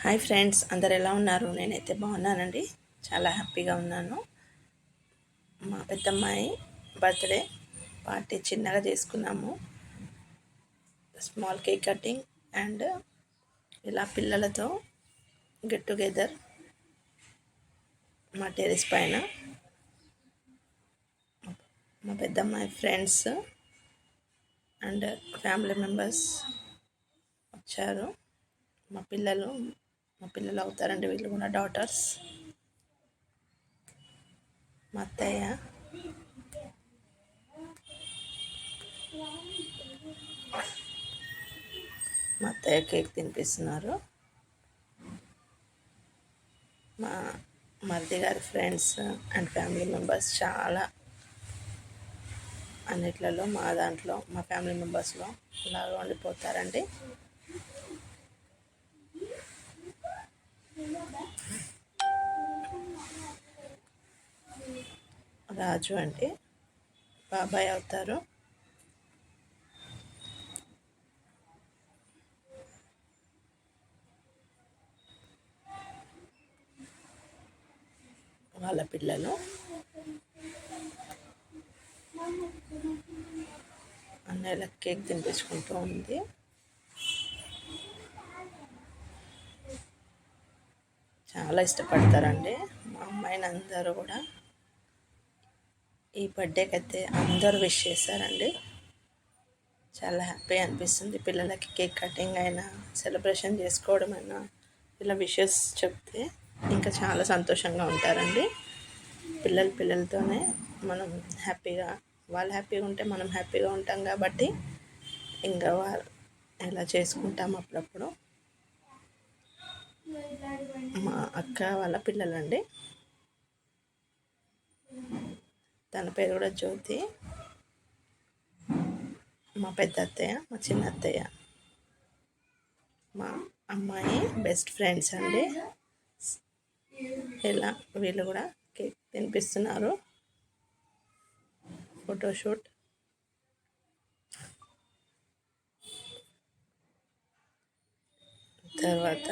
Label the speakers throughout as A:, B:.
A: Hi friends, అందరు ఎలా ఉన్నారు? నేనైతే బాగున్నానండి. చాలా హ్యాపీగా ఉన్నాను. మా పెద్దమ్మాయి బర్త్డే పార్టీ చిన్నగా చేసుకున్నాము. స్మాల్ కేక్ కటింగ్ అండ్ ఇలా పిల్లలతో గెట్ టుగెదర్ మా టెరెస్ పైన. మా పెద్దమ్మాయి ఫ్రెండ్స్ అండ్ ఫ్యామిలీ మెంబర్స్ వచ్చారు. మా పిల్లలు అవుతారండి, వీళ్ళు కూడా డాటర్స్. మా అత్తయ్య, కేక్ తినిపిస్తున్నారు. మా మరిది గారి ఫ్రెండ్స్ అండ్ ఫ్యామిలీ మెంబర్స్ చాలా అన్నిట్లలో మా ఫ్యామిలీ మెంబర్స్లో లాగా ఉండిపోతారండి. రాజు అంటే బాబాయ్ అవుతారు. వాళ్ళ పిల్లలు అన్నయ్యలకు కేక్ తినిపించుకుంటూ ఉంది. చాలా ఇష్టపడతారండి మా అమ్మాయిని అందరూ కూడా. ఈ బర్త్డేకి అయితే అందరూ విష్ చేశారండి. చాలా హ్యాపీ అనిపిస్తుంది. పిల్లలకి కేక్ కటింగ్ అయినా, సెలబ్రేషన్ చేసుకోవడం అయినా, ఇలా విషెస్ చెప్తే ఇంకా చాలా సంతోషంగా ఉంటారండి. పిల్లలతోనే మనం హ్యాపీగా, వాళ్ళు హ్యాపీగా ఉంటే మనం హ్యాపీగా ఉంటాం కాబట్టి ఇంకా వాళ్ళు ఇలా చేసుకుంటాం అప్పుడప్పుడు. మా అక్క వాళ్ళ పిల్లలండి. తన పేరు కూడా జ్యోతి. మా పెద్ద అత్తయ్య, మా చిన్న అత్తయ్య, మా అమ్మాయి బెస్ట్ ఫ్రెండ్స్ అండి. ఇలా వీళ్ళు కూడా కేక్ తినిపిస్తున్నారు. ఫోటోషూట్. తర్వాత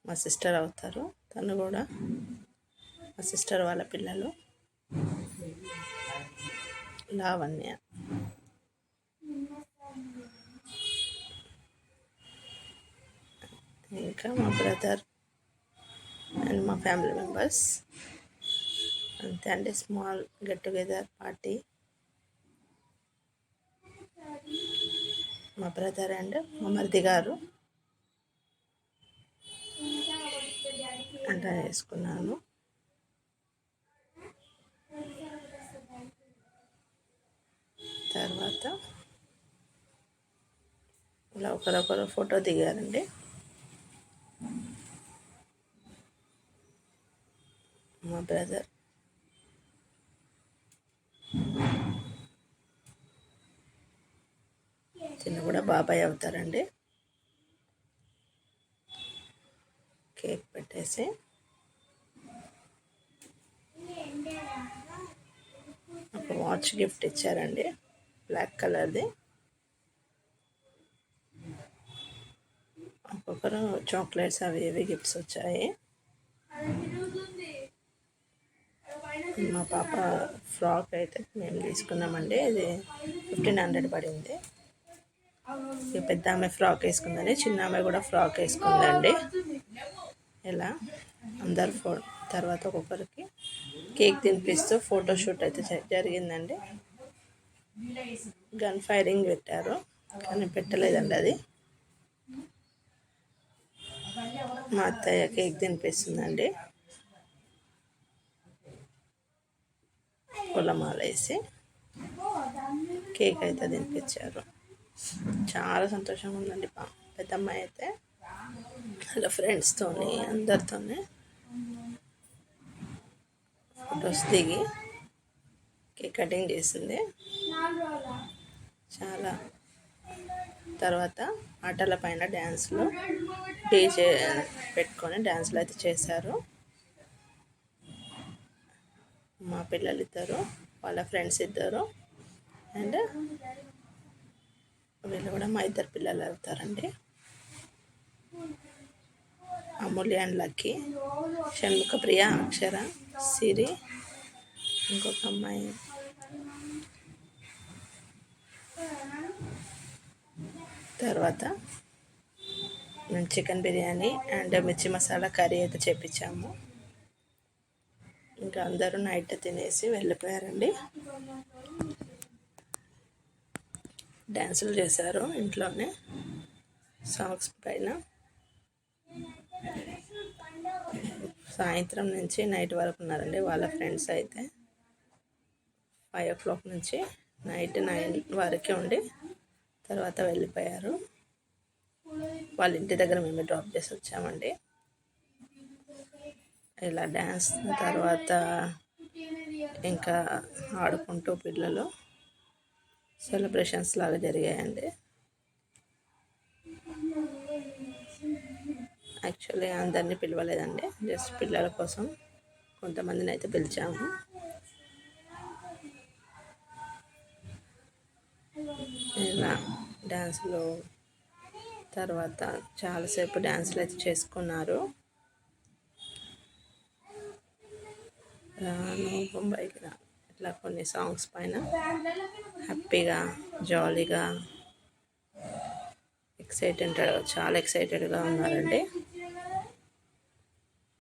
A: మా సిస్టర్ అవుతారు. తను కూడా మా సిస్టర్ వాళ్ళ పిల్లలు లావణ్య. ఇంకా మా బ్రదర్ అండ్ మా ఫ్యామిలీ మెంబర్స్. అంతే అండి, స్మాల్ గెట్ టుగెదర్ పార్టీ. మా బ్రదర్ అండ్ మా మరిది గారు అంతా చేసుకున్నాను. తర్వాత ఇలా ఒకరొకరు ఫోటో దిగారండి. మా బ్రదర్ తిన్న కూడా బాబాయ్ అవుతారండి. కేక్ పెట్టేసి ఒక వాచ్ గిఫ్ట్ ఇచ్చారండి, బ్లాక్ కలర్ది. ఒక్కొక్కరు చాక్లెట్స్ అవి ఇవి గిఫ్ట్స్ వచ్చాయి. మా పాప ఫ్రాక్ అయితే మేము తీసుకున్నామండి. ఇది 1500 పడింది. ఇక పెద్ద ఆమె ఫ్రాక్ వేసుకుందని, చిన్న ఆమె కూడా ఫ్రాక్ వేసుకుందండి. ఇలా అందరు తర్వాత ఒక్కొక్కరికి కేక్ తినిపిస్తూ ఫోటోషూట్ అయితే జరిగిందండి. గన్ ఫైరింగ్ పెట్టారు కానీ పెట్టలేదండి అది. మా అత్తయ్య కేక్ తినిపిస్తుందండి. పొలమాల వేసి కేక్ అయితే తినిపించారు. చాలా సంతోషంగా ఉందండి. పెద్దమ్మాయి అయితే వాళ్ళ ఫ్రెండ్స్తోని అందరితోనే ఫొటోస్ దిగి కేక్ కటింగ్ చేసింది. చాలా తర్వాత ఆటల పైన డ్యాన్స్లు, డీజే పెట్టుకొని డ్యాన్స్లు అయితే చేశారు. మా పిల్లలు ఇద్దరు, వాళ్ళ ఫ్రెండ్స్ ఇద్దరు అండ్ వీళ్ళు కూడా మా ఇద్దరు పిల్లలు అవుతారండి. అమూల్య అండ్ లక్కీ, షణ్ముఖ ప్రియ, అక్షర, సిరి, ఇంకొక అమ్మాయి, తర్వాత మేము చికెన్ బిర్యానీ అండ్ మిర్చి మసాలా కర్రీ అయితే చేపించాము. ఇంకా అందరూ నైట్ తినేసి వెళ్ళిపోయారండి. డ్యాన్సులు చేశారు ఇంట్లోనే సాంగ్స్ పైన. సాయంత్రం నుంచి నైట్ వరకు ఉన్నారండి వాళ్ళ ఫ్రెండ్స్ అయితే. 5 o'clock నుంచి నైట్ 9 వరకే ఉండి తర్వాత వెళ్ళిపోయారు. వాళ్ళ ఇంటి దగ్గర మేము డ్రాప్ చేసి వచ్చామండి. ఇలా డ్యాన్స్ తర్వాత ఇంకా ఆడుకుంటూ పిల్లలు సెలబ్రేషన్స్ లాగా జరిగాయండి. యాక్చువల్లీ అందరినీ పిలవలేదండి, జస్ట్ పిల్లల కోసం కొంతమందిని అయితే పిలిచాము. ఇలా డ్యాన్సులు తర్వాత చాలాసేపు డ్యాన్సులు అయితే చేసుకున్నారు. రాను బొంబాయికి రా, ఇట్లా కొన్ని సాంగ్స్ పైన హ్యాపీగా జాలీగా చాలా ఎక్సైటెడ్గా ఉన్నారండి.